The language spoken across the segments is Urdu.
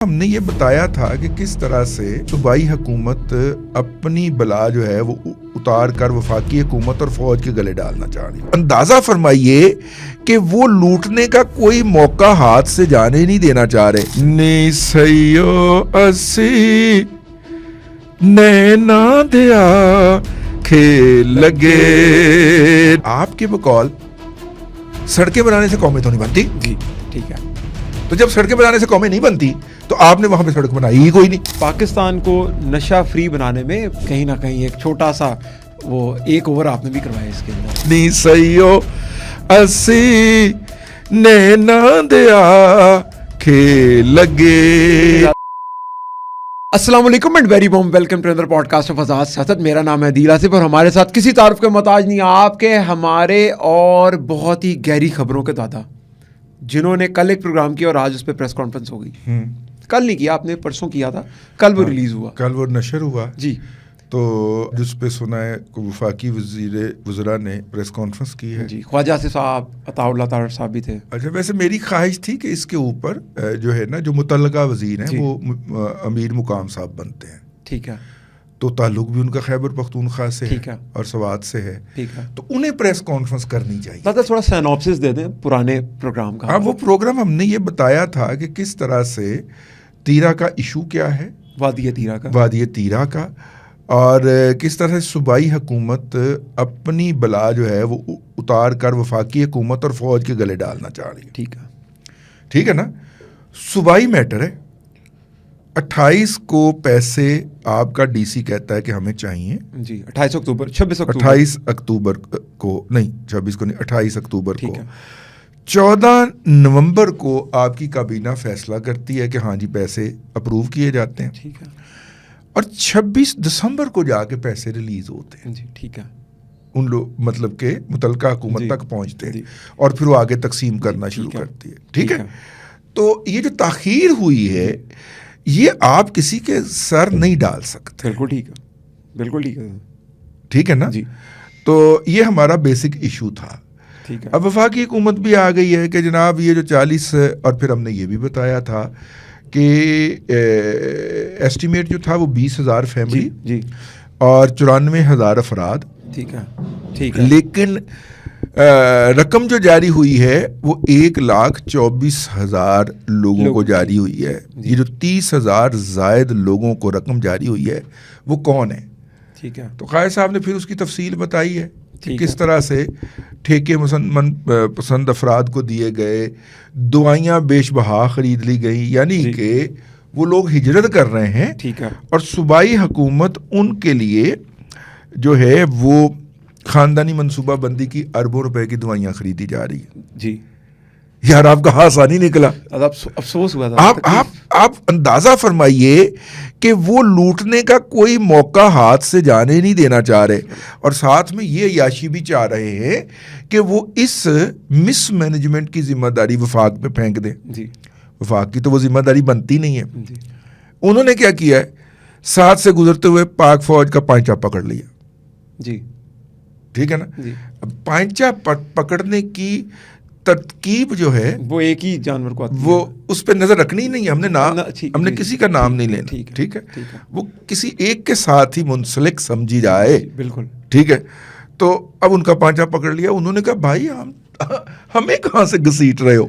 ہم نے یہ بتایا تھا کہ کس طرح سے صوبائی حکومت اپنی بلا جو ہے وہ اتار کر وفاقی حکومت اور فوج کے گلے ڈالنا چاہ رہی ہے۔ اندازہ فرمائیے کہ وہ لوٹنے کا کوئی موقع ہاتھ سے جانے نہیں دینا چاہ رہے۔ نی سیو اسی نینا دیا کھیل لگے۔ آپ کے بقول سڑکیں بنانے سے قومیں تو نہیں بنتی؟ جی ٹھیک ہے۔ تو جب سڑکیں بنانے سے قومیں نہیں بنتی تو آپ نے وہاں پہ سڑک بنائی ہی کوئی نہیں۔ پاکستان کو نشہ فری بنانے میں کہیں نہ کہیں ایک چھوٹا سا وہ ایک اوور آپ نے بھی کروایا اس کے اندر۔ نی سیو اسی نینا دیا کھیل لگے۔ السلام علیکم and very warm welcome to انਦਰ podcast of Azad Siyasat. میرا نام ہے عدیل آصف اور ہمارے ساتھ کسی تعارف کے محتاج نہیں آپ کے ہمارے اور بہت ہی گہری خبروں کے دادا، جنہوں نے کل ایک پروگرام کیا اور آج اس پہ پریس کانفرنس ہو گئی۔ کل نہیں کیا، آپ نے پرسوں کیا تھا، کل وہ ریلیز ہوا، کل وہ نشر ہوا جی۔ تو جس پہ سنا ہے وفاقی وزراء نے پریس کانفرنس کی ہے جی، خواجہ آصف صاحب، عطا اللہ طاہر صاحب بھی تھے۔ اچھا، ویسے میری خواہش تھی کہ اس کے اوپر جو ہے نا جو متعلقہ وزیر ہیں وہ امیر مقام صاحب بنتے ہیں، ٹھیک ہے، تو تعلق بھی ان کا خیبر پختونخوا سے ٹھیک ہے اور سوات سے ہے، ٹھیک ہے۔ تو انہیں پریس کانفرنس کرنی چاہیے۔ دادا تھوڑا سینوپسس دے دیں پرانے پروگرام کا۔ ہاں، وہ پروگرام ہم نے یہ بتایا تھا کہ کس طرح سے تیرا کا ایشو کیا ہے، وادی تیرا کا، وادی تیرا کا، اور کس طرح سے صوبائی حکومت اپنی بلا جو ہے وہ اتار کر وفاقی حکومت اور فوج کے گلے ڈالنا چاہ رہی ہے۔ ٹھیک ہے، ٹھیک ہے نا، صوبائی میٹر ہے۔ 28 کو پیسے آپ کا ڈی سی کہتا ہے کہ ہمیں چاہیے، جی 28 اکتوبر 26 اکتوبر 28 اکتوبر کو نہیں، 26 کو نہیں، 28 اکتوبر کو۔ ٹھیک ہے، 14 نومبر کو آپ کی کابینہ فیصلہ کرتی ہے کہ ہاں جی پیسے اپروو کیے جاتے ہیں، ٹھیک ہے، اور 26 دسمبر کو جا کے پیسے ریلیز ہوتے ہیں، جی ٹھیک ہے، ان لوگ مطلب کہ متعلقہ حکومت جی تک پہنچتے ہیں، جی، اور پھر وہ آگے تقسیم کرنا ٹھیک شروع ہے، کرتی ہے۔ ٹھیک ہے، تو یہ جو تاخیر ہوئی ہے یہ آپ کسی کے سر نہیں ڈال سکتے۔ بالکل ٹھیک ہے، بالکل ٹھیک ہے، ٹھیک ہے نا، جی تو یہ ہمارا بیسک ایشو تھا۔ ٹھیک ہے، اب وفاقی حکومت بھی آ گئی ہے کہ جناب یہ جو 40، اور پھر ہم نے یہ بھی بتایا تھا کہ ایسٹیمیٹ جو تھا وہ 20,000 فیملی جی اور 94,000 افراد، ٹھیک ہے، ٹھیک ہے، لیکن رقم جو جاری ہوئی ہے وہ 1,24,000 لوگوں کو جاری ہوئی ہے۔ یہ جو 30,000 زائد لوگوں کو رقم جاری ہوئی ہے وہ کون ہے؟ ٹھیک ہے، تو قائد صاحب نے پھر اس کی تفصیل بتائی ہے کہ ٹھیک کس ہے، طرح سے ٹھیکے پسند افراد کو دیے گئے، دوائیاں بیش بہا خرید لی گئی، یعنی جی، کہ وہ لوگ ہجرت کر رہے ہیں، ٹھیک ہے، اور صوبائی حکومت ان کے لیے جو ہے وہ خاندانی منصوبہ بندی کی اربوں روپے کی دوائیاں خریدی جا رہی ہے۔ جی۔ یار آپ کا ہاتھ آسانی نکلا۔ افسوس ہوا تھا، آپ اندازہ فرمائیے کہ وہ لوٹنے کا کوئی موقع ہاتھ سے جانے نہیں دینا چاہ رہے، اور ساتھ میں یہ عیاشی بھی چاہ رہے ہیں کہ وہ اس مس مینجمنٹ کی ذمہ داری وفاق پہ پھینک دیں۔ جی وفاق کی تو وہ ذمہ داری بنتی نہیں ہے۔ جی، انہوں نے کیا کیا ہے، ساتھ سے گزرتے ہوئے پاک فوج کا پانچا پکڑ لیا۔ جی ٹھیک ہے نا، جی، پانچا پکڑنے کی ترکیب جو ہے وہ ایک ہی جانور کو وہ اس پہ نظر رکھنی نہیں ہے، ہم نے کسی کا نام نہیں لینا۔ ٹھیک ٹھیک ہے، ٹھیک ہے، وہ کسی ایک کے ساتھ ہی منسلک سمجھی جائے۔ بالکل ٹھیک ہے، تو اب ان کا پانچا پکڑ لیا۔ انہوں نے کہا بھائی ہمیں کہاں سے گھسیٹ رہے ہو؟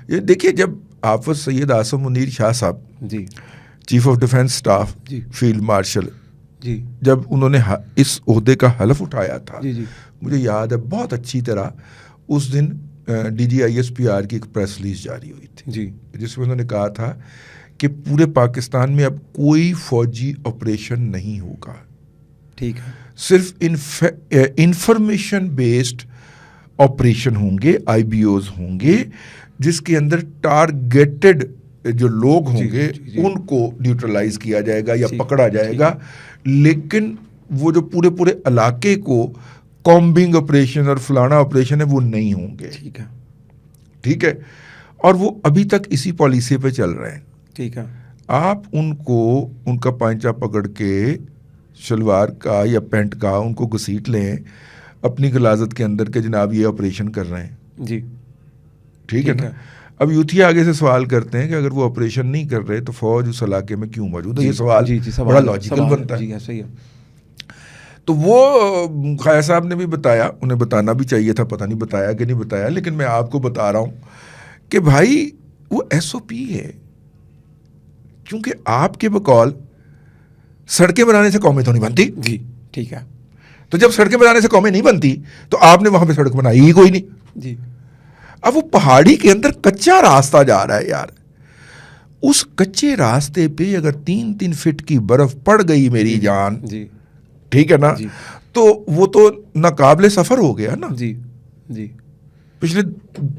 یہ دیکھیے، جب حافظ سید اعظم منیر شاہ صاحب، جی چیف آف ڈیفینس اسٹاف، جی فیلڈ مارشل، جی جب انہوں نے اس عہدے کا حلف اٹھایا تھا، جی جی، مجھے یاد ہے بہت اچھی طرح، اس دن D G I S P R کی ایک پریس ریلیز جاری ہوئی تھی جی جس میں انہوں نے کہا تھا کہ پورے پاکستان میں اب کوئی فوجی آپریشن نہیں ہوگا، ٹھیک ہے، صرف انفارمیشن بیسڈ آپریشن ہوں گے، آئی بی اوز ہوں گے، جس کے اندر ٹارگیٹڈ جو لوگ ہوں گے ان کو نیوٹرلائز کیا جائے گا یا پکڑا جائے گا، لیکن وہ جو پورے علاقے کو کامبنگ آپریشن اور فلانا آپریشن ہے وہ نہیں ہوں گے۔ ٹھیک ہے، ٹھیک ہے، اور وہ ابھی تک اسی پالیسی پہ چل رہے ہیں۔ ٹھیک ہے، آپ ان کا پانچا پکڑ کے شلوار کا یا پینٹ کا ان کو گھسیٹ لیں اپنی غلاظت کے اندر کہ جناب یہ آپریشن کر رہے ہیں۔ جی ٹھیک ہے نا، اب یوتھی آگے سے سوال کرتے ہیں کہ اگر وہ آپریشن نہیں کر رہے تو فوج اس علاقے میں کیوں موجود ہے. یہ سوال بڑا لاجیکل بنتا ہے. صحیح ہے. تو وہ خیر صاحب نے بھی بتایا, انہیں بتانا بھی چاہیے تھا, پتہ نہیں بتایا کہ نہیں بتایا, لیکن میں آپ کو بتا رہا ہوں کہ بھائی وہ ایس او پی ہے. کیونکہ آپ کے بقول سڑکیں بنانے سے قومیں تو نہیں بنتی. جی ٹھیک ہے. تو جب سڑکیں بنانے سے قومیں نہیں بنتی تو آپ نے وہاں پہ سڑک بنائی ہی کوئی نہیں. جی. اب وہ پہاڑی کے اندر کچا راستہ جا رہا ہے یار, اس کچے راستے پہ اگر 3-3 فٹ کی برف پڑ گئی میری جان, جی ٹھیک ہے نا, تو وہ تو ناقابل سفر ہو گیا نا. جی جی. پچھلے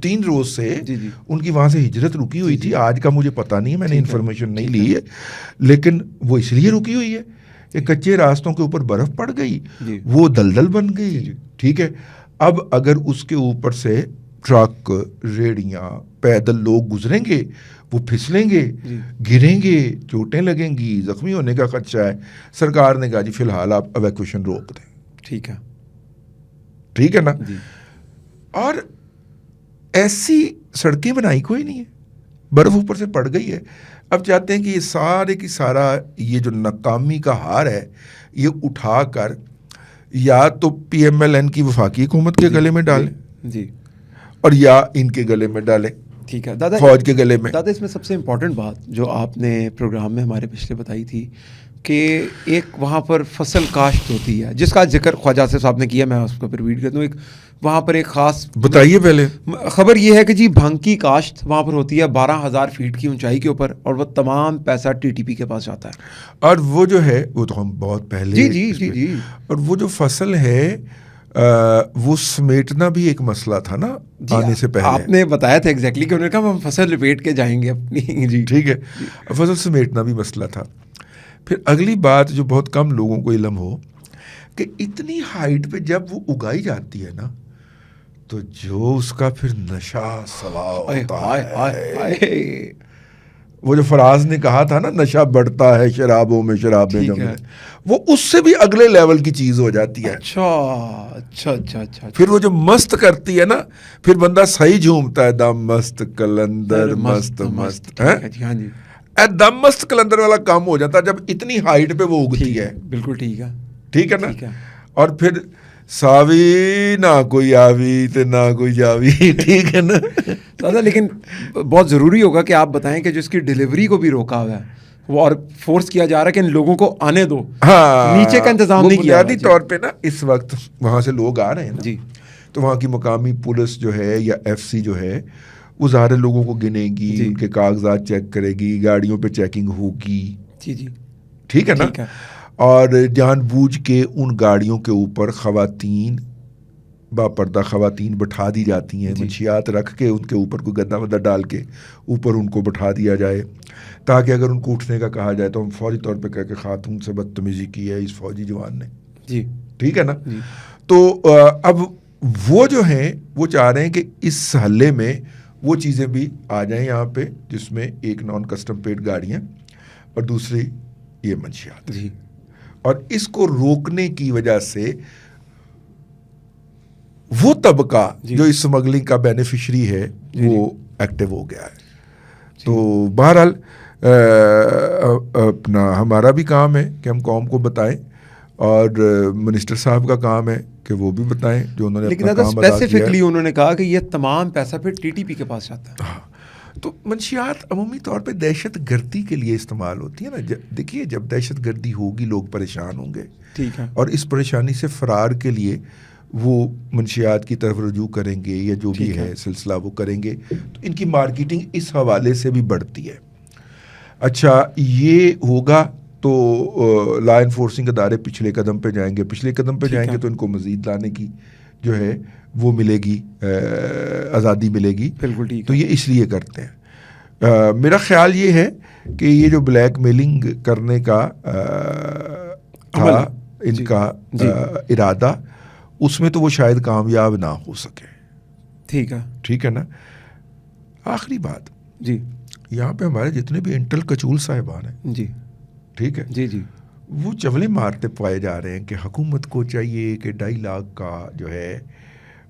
3 روز سے جی ان کی وہاں سے ہجرت رکی ہوئی تھی. آج کا مجھے پتہ نہیں ہے, میں نے انفارمیشن نہیں لی ہے, لیکن وہ اس لیے رکی ہوئی ہے کہ کچے راستوں کے اوپر برف پڑ گئی, وہ دلدل بن گئی. ٹھیک ہے. اب اگر اس کے اوپر سے ٹرک, ریڑیاں, پیدل لوگ گزریں گے, وہ پھسلیں گے, گریں گے, چوٹیں لگیں گی, زخمی ہونے کا خدشہ ہے. سرکار نے کہا جی فی الحال آپ ایویکویشن روک دیں. ٹھیک ہے. ٹھیک ہے نا. اور ایسی سڑکیں بنائی کوئی نہیں ہے, برف اوپر سے پڑ گئی ہے. اب چاہتے ہیں کہ یہ سارے کی سارا یہ جو ناکامی کا ہار ہے یہ اٹھا کر یا تو پی ایم ایل این کی وفاقی حکومت کے گلے میں ڈالیں, جی, اور یا ان کے گلے میں ڈالیں. ٹھیک ہے دادا, فوج کے گلے میں. دادا اس میں سب سے امپورٹنٹ بات جو آپ نے پروگرام میں ہمارے پچھلے بتائی تھی کہ ایک وہاں پر فصل کاشت ہوتی ہے جس کا ذکر خواجہ صاحب نے کیا, میں اس کو پھر ریپیٹ کرتا ہوں. ایک وہاں پر ایک خاص بتائیے پہلے خبر یہ ہے کہ جی بھنگ کی کاشت وہاں پر ہوتی ہے 12,000 فیٹ کی اونچائی کے اوپر, اور وہ تمام پیسہ ٹی ٹی پی کے پاس جاتا ہے. اور وہ جو ہے وہ تو ہم بہت پہلے جی جی جی جی. اور وہ جو فصل ہے وہ سمیٹنا بھی ایک مسئلہ تھا نا آنے سے پہلے. آپ نے بتایا تھا ایگزیکٹلی کہ انہوں نے کہا ہم فصل لپیٹ کے جائیں گے اپنی. جی ٹھیک ہے. فصل سمیٹنا بھی مسئلہ تھا. پھر اگلی بات جو بہت کم لوگوں کو علم ہو کہ اتنی ہائٹ پہ جب وہ اگائی جاتی ہے نا تو جو اس کا پھر نشہ سوا ہوتا ہے, وہ جو فراز نے کہا تھا نا نشہ بڑھتا ہے شرابوں میں شرابیں جم میں, وہ اس سے بھی اگلے لیول کی چیز ہو جاتی ہے. اچھا اچھا اچھا اچھا. پھر وہ جو مست کرتی ہے نا, پھر بندہ صحیح جھومتا ہے, دم مست کلندر مست مست. ہاں جی, دم مست کلندر والا کام ہو جاتا ہے جب اتنی ہائٹ پہ وہ اگتی ہے. بالکل ٹھیک ہے. ٹھیک ہے نا. اور پھر ساوی نہ کوئی آوی تے نہ کوئی جاوی. ٹھیک ہے نا دادا, لیکن بہت ضروری ہوگا کہ آپ بتائیں کہ جو اس کی ڈیلیوری کو بھی روکا ہوا ہے وہ اور فورس کیا جا رہا ہے کہ ان لوگوں کو آنے دو. ہاں, نیچے کا انتظام نہیں کیا. بنیادی طور پہ نا اس وقت وہاں سے لوگ آ رہے ہیں نا, جی, تو وہاں کی مقامی پولیس جو ہے یا ایف سی جو ہے وہ سارے لوگوں کو گنے گی, ان کے کاغذات چیک کرے گی, گاڑیوں پہ چیکنگ ہوگی. جی جی ٹھیک ہے نا. اور جان بوجھ کے ان گاڑیوں کے اوپر خواتین, باپردہ خواتین بٹھا دی جاتی ہیں, منشیات رکھ کے ان کے اوپر کوئی گدا ودا ڈال کے اوپر ان کو بٹھا دیا جائے تاکہ اگر ان کو اٹھنے کا کہا جائے تو ہم فوری طور پہ کہہ کہ خاتون سے بدتمیزی کی ہے اس فوجی جوان نے. جی ٹھیک ہے نا. تو اب وہ جو ہیں وہ چاہ رہے ہیں کہ اس حلے میں وہ چیزیں بھی آ جائیں یہاں پہ, جس میں ایک نان کسٹم پیڈ گاڑیاں اور دوسری یہ منشیات. جی, اور اس کو روکنے کی وجہ سے وہ طبقہ جو اس اسمگلنگ کا بینیفیشری ہے وہ ایکٹیو ہو گیا ہے. تو بہرحال اپنا ہمارا بھی کام ہے کہ ہم قوم کو بتائیں, اور منسٹر صاحب کا کام ہے کہ وہ بھی بتائیں جو انہوں نے اپنا کام ادا کیا ہے. اسپیسیفکلی انہوں نے کہا کہ یہ تمام پیسہ پھر ٹی ٹی پی کے پاس جاتا ہے. ہاں, تو منشیات عمومی طور پہ دہشت گردی کے لیے استعمال ہوتی ہے نا. دیکھیے جب دہشت گردی ہوگی لوگ پریشان ہوں گے, ٹھیک ہے, اور اس پریشانی سے فرار کے لیے وہ منشیات کی طرف رجوع کریں گے یا جو بھی ہے سلسلہ وہ کریں گے, تو ان کی مارکیٹنگ اس حوالے سے بھی بڑھتی ہے. اچھا یہ ہوگا تو لا انفورسنگ ادارے پچھلے قدم پہ جائیں گے, پچھلے قدم پہ جائیں گے تو ان کو مزید لانے کی جو ہے وہ ملے گی, آزادی ملے گی. بالکل ٹھیک. تو یہ اس لیے کرتے ہیں. میرا خیال یہ ہے کہ یہ جو بلیک میلنگ کرنے کا تھا ان کا ارادہ, اس میں تو وہ شاید کامیاب نہ ہو سکے. ٹھیک ہے. ٹھیک ہے نا. آخری بات, جی, یہاں پہ ہمارے جتنے بھی انٹل کچول صاحبان ہیں, جی ٹھیک ہے, جی جی, وہ چولے مارتے پائے جا رہے ہیں کہ حکومت کو چاہیے کہ 2.5 لاکھ کا جو ہے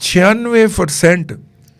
96%,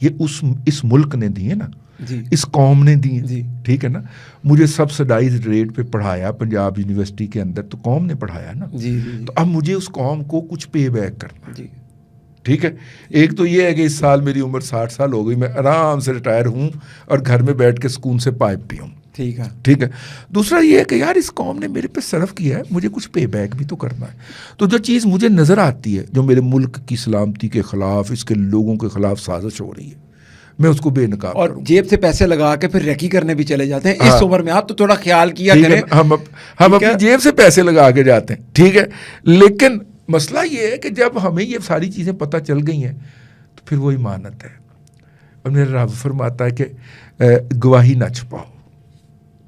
یہ اس ملک نے دیے نا, جی اس قوم نے دیے, جی ٹھیک ہے نا. مجھے سبسڈائز ریٹ پہ پڑھایا پنجاب یونیورسٹی کے اندر, تو قوم نے پڑھایا نا. جی جی تو اب مجھے اس قوم کو کچھ پے بیک کرنا, جی ٹھیک ہے. ایک تو یہ ہے کہ اس سال میری عمر 60 سال ہو گئی, میں آرام سے ریٹائر ہوں اور گھر میں بیٹھ کے سکون سے پائپ پیوں, ٹھیک ہے. ٹھیک ہے. دوسرا یہ ہے کہ یار اس قوم نے میرے پہ صرف کیا ہے, مجھے کچھ پے بیک بھی تو کرنا ہے. تو جو چیز مجھے نظر آتی ہے جو میرے ملک کی سلامتی کے خلاف, اس کے لوگوں کے خلاف سازش ہو رہی ہے, میں اس کو بے نقاب اور کروں. جیب سے پیسے لگا کے پھر ریکی کرنے بھی چلے جاتے ہیں اس عمر میں. آپ تو تھوڑا خیال کیا ٹھیک ہے, کریں. ہم اپنی جیب سے پیسے لگا کے جاتے ہیں, ٹھیک ہے. لیکن مسئلہ یہ ہے کہ جب ہمیں یہ ساری چیزیں پتہ چل گئی ہیں تو پھر وہ امانت ہے. اور میرا رب فرماتا ہے کہ گواہی نہ چھپاؤ.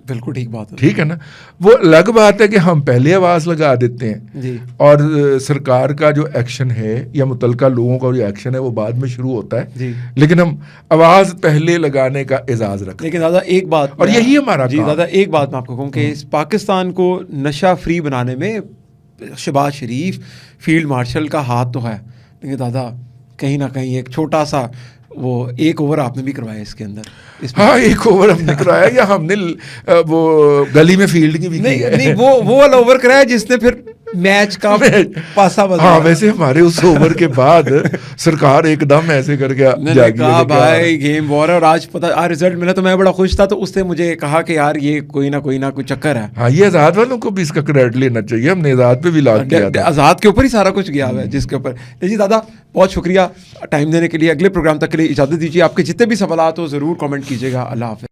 بالکل ٹھیک بات ہے, ٹھیک ہے نا. وہ الگ بات ہے کہ ہم پہلے آواز لگا دیتے ہیں جی اور سرکار کا جو ایکشن ہے یا متعلقہ لوگوں کا جو ایکشن ہے وہ بعد میں شروع ہوتا ہے, جی. لیکن ہم آواز پہلے لگانے کا اعزاز رکھتے ہیں. لیکن دادا ایک بات, اور یہی ہمارا جی کام. دادا ایک بات میں آپ کو کہوں کہ اس پاکستان کو نشہ فری بنانے میں شہباز شریف فیلڈ مارشل کا ہاتھ تو ہے, لیکن دادا کہیں نہ کہیں ایک چھوٹا سا وہ ایک اوور آپ نے بھی کروایا اس کے اندر. ہاں ایک اوور ہم نے کرایا, یا ہم نے وہ گلی میں فیلڈ کی بھی کی ہے. نہیں وہ والا اوور کرایا جس نے پھر میچ کا پاسا بدلا. ہاں ویسے ہمارے اس اوور کے بعد سرکار ایک دم ایسے کر کے کہا بھائی گیم وار ہے, اور آج پتا رزلٹ ملا تو میں بڑا خوش تھا. تو اس نے مجھے کہا کہ یار یہ کوئی نہ کوئی چکر ہے. ہاں یہ آزاد والوں کو بھی اس کا کریڈٹ لینا چاہیے, ہم نے آزاد پہ بھی لاگ کیا تھا. آزاد کے اوپر ہی سارا کچھ گیا ہوا ہے جس کے اوپر. جی دادا بہت شکریہ ٹائم دینے کے لیے. اگلے پروگرام تک کے لیے اجازت دیجیے. آپ کے جتنے بھی سوالات ہو ضرور کامنٹ کیجیے گا. اللہ حافظ.